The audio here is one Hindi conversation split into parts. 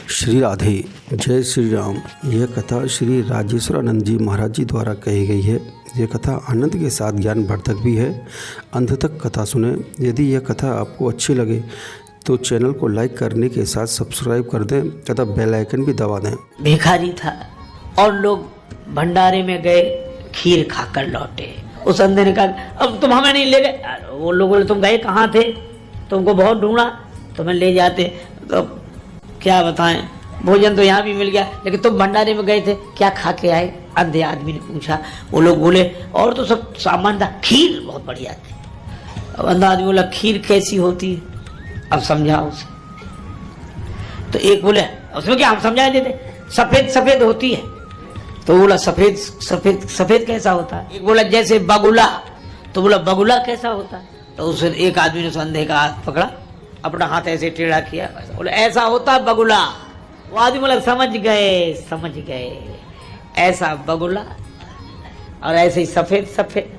श्री राधे, जय श्री राम। यह कथा श्री राजेश्वरानंद जी महाराज जी द्वारा कही गई है। यह कथा आनंद के साथ ज्ञानवर्धक भी है। अंत तक कथा सुने। यदि यह कथा आपको अच्छी लगे तो चैनल को लाइक करने के साथ सब्सक्राइब कर दें तथा बेल आइकन भी दबा दें। भिखारी था और लोग भंडारे में गए, खीर खाकर लौटे। उस अंधे ने कहा अब तुम हमें नहीं ले गए। वो लोग बोले तुम गए कहाँ थे, तुमको बहुत ढूंढा, तुम्हें ले जाते। तो क्या बताएं, भोजन तो यहाँ भी मिल गया, लेकिन तुम भंडारे में गए थे, क्या खा के आए? अंधे आदमी ने पूछा। वो लोग बोले और तो सब सामान था, खीर बहुत बढ़िया थी। अब अंधा आदमी बोला खीर कैसी होती है, अब समझाओ उसे। तो एक बोले उसमें क्या, हम समझा देते, सफेद सफेद होती है। तो बोला सफेद सफेद सफेद कैसा होता है? एक बोला जैसे बगुला। तो बोला बगुला कैसा होता है? तो उस एक आदमी ने अंधे का हाथ पकड़ा, अपना हाथ ऐसे टेढ़ा किया, बोले ऐसा होता है बगुला। वो आदमी बोला समझ गए, ऐसा बगुला और ऐसे ही सफेद सफेद,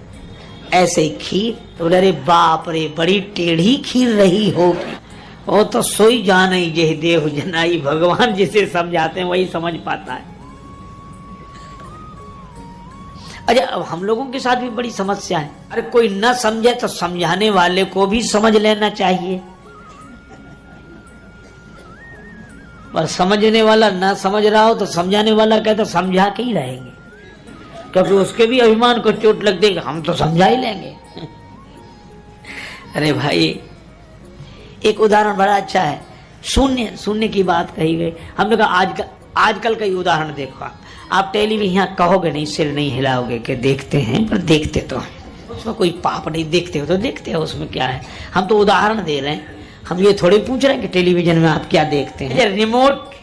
ऐसे ही खीर। तो बोले अरे बाप रे, बड़ी टेढ़ी खीर रही होगी। वो तो सोई जान ही जे देव जनाई, भगवान जिसे समझाते हैं वही समझ पाता है। अच्छा, अब हम लोगों के साथ भी बड़ी समस्या है। अरे कोई न समझे तो समझाने वाले को भी समझ लेना चाहिए, पर समझने वाला ना समझ रहा हो तो समझाने वाला कहता समझा के ही रहेंगे, क्योंकि उसके भी अभिमान को चोट लग देगी, हम तो समझा ही लेंगे। अरे भाई, एक उदाहरण बड़ा अच्छा है। शून्य की बात कही गई। हमने कहा आजकल का ही उदाहरण देखो। आप टेलीविजन यहाँ कहोगे नहीं, सिर नहीं हिलाओगे कि देखते हैं, पर देखते तो हैं। उसमें कोई पाप नहीं, देखते हो तो देखते हो, उसमें क्या है। हम तो उदाहरण दे रहे हैं, हम ये थोड़ी पूछ रहे हैं कि टेलीविजन में आप क्या देखते हैं। रिमोट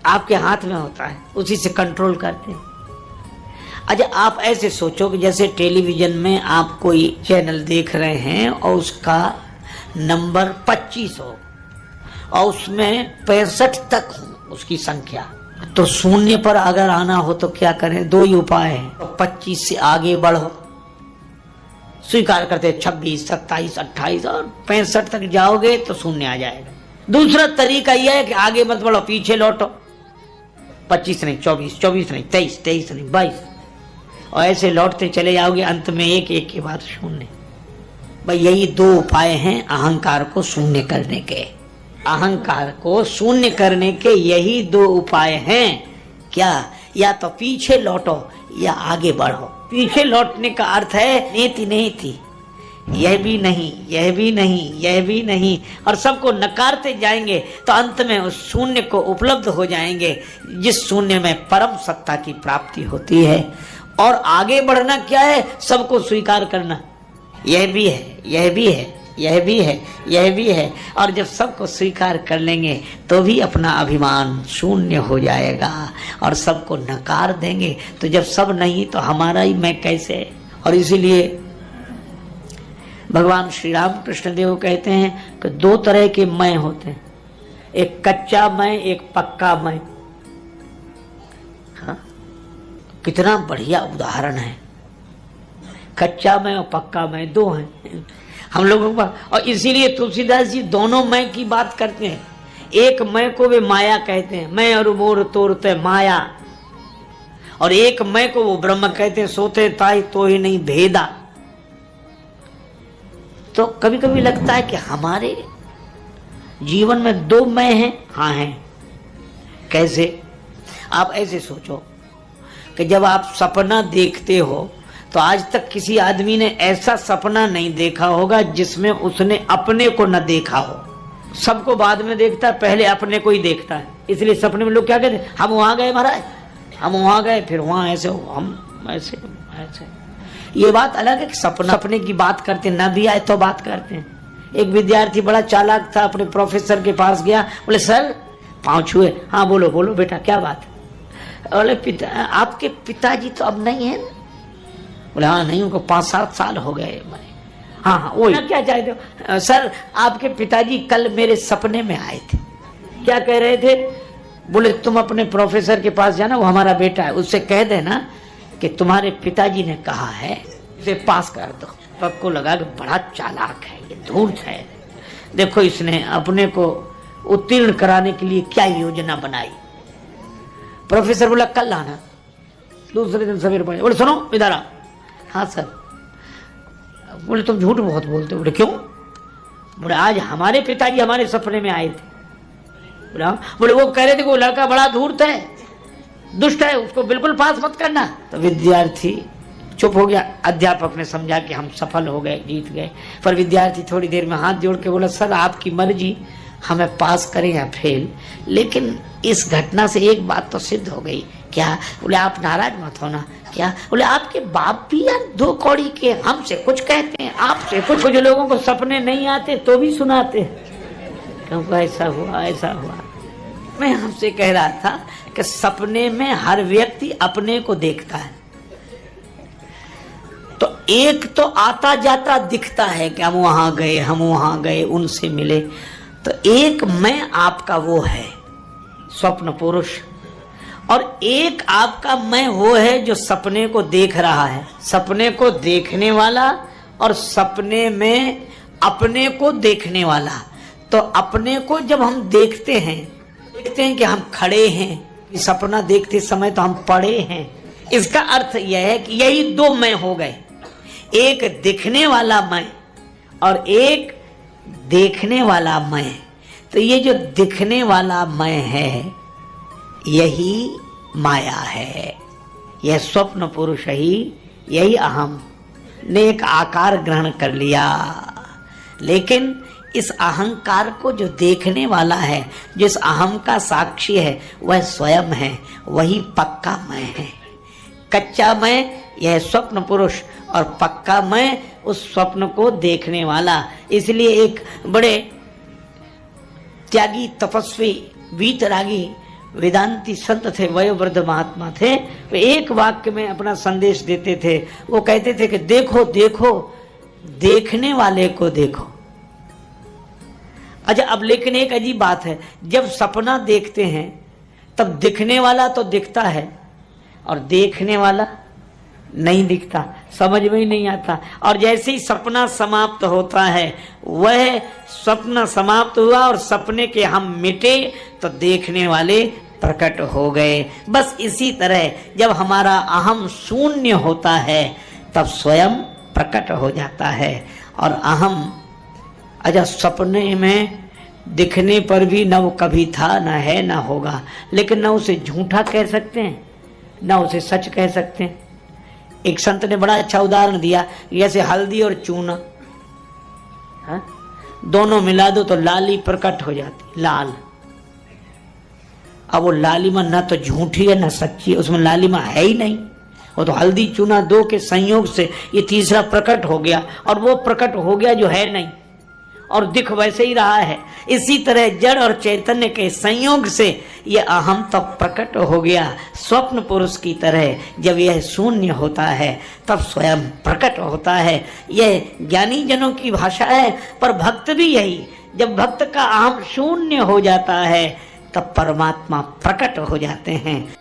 आपके हाथ में होता है, उसी से कंट्रोल करते हैं। अच्छा, आप ऐसे सोचो कि जैसे टेलीविजन में आप कोई चैनल देख रहे हैं और उसका नंबर 25 हो और उसमें 65 तक हो उसकी संख्या, तो शून्य पर अगर आना हो तो क्या करें? दो ही उपाय है। 25 से आगे बढ़ो, स्वीकार करते 26, 27, 28 और 65 तक जाओगे तो शून्य आ जाएगा। दूसरा तरीका यह है कि आगे मत बढ़ो, पीछे लौटो। 25 नहीं 24, 24 नहीं 23, 23 नहीं 22, और ऐसे लौटते चले जाओगे, अंत में एक के बाद शून्य। भाई यही दो उपाय हैं अहंकार को शून्य करने के। अहंकार को शून्य करने के यही दो उपाय हैं। क्या? या तो पीछे लौटो या आगे बढ़ो। पीछे लौटने का अर्थ है नेति नहीं थी, यह भी नहीं, यह भी नहीं, यह भी नहीं, और सबको नकारते जाएंगे तो अंत में उस शून्य को उपलब्ध हो जाएंगे, जिस शून्य में परम सत्ता की प्राप्ति होती है। और आगे बढ़ना क्या है? सबको स्वीकार करना, यह भी है, यह भी है, यह भी है, यह भी है। और जब सबको स्वीकार कर लेंगे तो भी अपना अभिमान शून्य हो जाएगा और सबको नकार देंगे। तो जब सब नहीं तो हमारा ही मैं कैसे? और इसीलिए भगवान श्री राम कृष्ण देव कहते हैं कि दो तरह के मैं होते हैं, एक कच्चा मैं, एक पक्का मैं। हाँ, कितना बढ़िया उदाहरण है। कच्चा मैं और पक्का मैं दो हैं हम लोगों का। और इसीलिए तुलसीदास जी दोनों मैं की बात करते हैं। एक मैं को वे माया कहते हैं, मैं और मोर तोरते माया, और एक मैं को वो ब्रह्म कहते हैं, सोते ताई तो ही नहीं भेदा। तो कभी कभी लगता है कि हमारे जीवन में दो मैं हैं। हाँ हैं। कैसे? आप ऐसे सोचो कि जब आप सपना देखते हो तो आज तक किसी आदमी ने ऐसा सपना नहीं देखा होगा जिसमें उसने अपने को न देखा हो। सबको बाद में देखता है, पहले अपने को ही देखता है। इसलिए सपने में लोग क्या कहते हैं, हम वहां गए महाराज, हम वहां गए, फिर वहां ऐसे हो, हम ऐसे ऐसे। ये बात अलग है कि सपने की बात करते, न भी आए तो बात करते हैं। एक विद्यार्थी बड़ा चालाक था, अपने प्रोफेसर के पास गया, बोले सर पाँव छुए। हाँ बोलो बोलो बेटा क्या बात? बोले आपके पिताजी तो अब नहीं है। बोले हाँ नहीं, उनको 5-7 साल हो गए मरे। हाँ हाँ वही। क्या चाहते हो? सर आपके पिताजी कल मेरे सपने में आए थे। क्या कह रहे थे? बोले तुम अपने प्रोफेसर के पास जाना, वो हमारा बेटा है, उससे कह देना कि तुम्हारे पिताजी ने कहा है इसे पास कर दो। सबको लगा कि बड़ा चालाक है, ये धूर्त है, देखो इसने अपने को उत्तीर्ण कराने के लिए क्या योजना बनाई। प्रोफेसर बोला कल आना, दूसरे दिन सवेरे पहुंचे, बोले सुनो इधर आओ। हाँ सर। बोले तुम झूठ बहुत बोलते हो। बोले क्यों? बोले आज हमारे पिताजी हमारे सपने में आए थे। बोले वो कह रहे थे कि वो लड़का बड़ा धूर्त है, दुष्ट है, उसको बिल्कुल पास मत करना। तो विद्यार्थी चुप हो गया। अध्यापक ने समझा कि हम सफल हो गए, जीत गए। पर विद्यार्थी थोड़ी देर में हाथ जोड़ के बोला सर आपकी मर्जी, हमें पास करें या फेल, लेकिन इस घटना से एक बात तो सिद्ध हो गई। क्या? बोले आप नाराज मत होना। क्या? बोले आपके बाप भी यार 2 कौड़ी के, हमसे कुछ कहते हैं, आपसे कुछ। कुछ लोगों को सपने नहीं आते तो भी सुनाते, क्योंकि ऐसा हुआ ऐसा हुआ। मैं हमसे कह रहा था कि सपने में हर व्यक्ति अपने को देखता है। तो एक तो आता जाता दिखता है कि हम वहां गए, हम वहां गए, उनसे मिले। तो एक मैं आपका वो है स्वप्न पुरुष, और एक आपका मैं वो है जो सपने को देख रहा है, सपने को देखने वाला और सपने में अपने को देखने वाला। तो अपने को जब हम देखते हैं कि हम खड़े हैं, सपना देखते समय तो हम पड़े हैं। इसका अर्थ यह है कि यही 2 मैं हो गए, एक दिखने वाला मैं और एक देखने वाला मैं। तो ये जो दिखने वाला मैं है यही माया है, यह स्वप्न पुरुष ही, यही अहम ने एक आकार ग्रहण कर लिया। लेकिन इस अहंकार को जो देखने वाला है, जिस अहम का साक्षी है, वह स्वयं है, वही पक्का मैं है। कच्चा मैं यह स्वप्न पुरुष और पक्का मैं उस स्वप्न को देखने वाला। इसलिए एक बड़े त्यागी तपस्वी वीतरागी वेदांती संत थे, वयोवृद्ध महात्मा थे। वे एक वाक्य में अपना संदेश देते थे। वो कहते थे कि देखो देखो देखने वाले को देखो। अच्छा, अब लेकिन एक अजीब बात है, जब सपना देखते हैं तब दिखने वाला तो दिखता है और देखने वाला नहीं दिखता, समझ में ही नहीं आता। और जैसे ही सपना समाप्त होता है, वह स्वप्न समाप्त हुआ और सपने के हम मिटे तो देखने वाले प्रकट हो गए। बस इसी तरह जब हमारा अहम शून्य होता है तब स्वयं प्रकट हो जाता है। और अहम अच्छा सपने में दिखने पर भी न वो कभी था, न है, न होगा, लेकिन न उसे झूठा कह सकते हैं न उसे सच कह सकते हैं। एक संत ने बड़ा अच्छा उदाहरण दिया, जैसे हल्दी और चूना, दोनों मिला दो तो लाली प्रकट हो जाती, लाल। अब वो लालिमा न तो झूठी है न सच्ची है, उसमें लालिमा है ही नहीं। वो तो हल्दी चूना 2 के संयोग से ये तीसरा प्रकट हो गया, और वो प्रकट हो गया जो है नहीं, और दिख वैसे ही रहा है। इसी तरह जड़ और चैतन्य के संयोग से ये अहम तब प्रकट हो गया स्वप्न पुरुष की तरह। जब यह शून्य होता है तब स्वयं प्रकट होता है। यह ज्ञानी जनों की भाषा है, पर भक्त भी यही, जब भक्त का अहम शून्य हो जाता है तब परमात्मा प्रकट हो जाते हैं।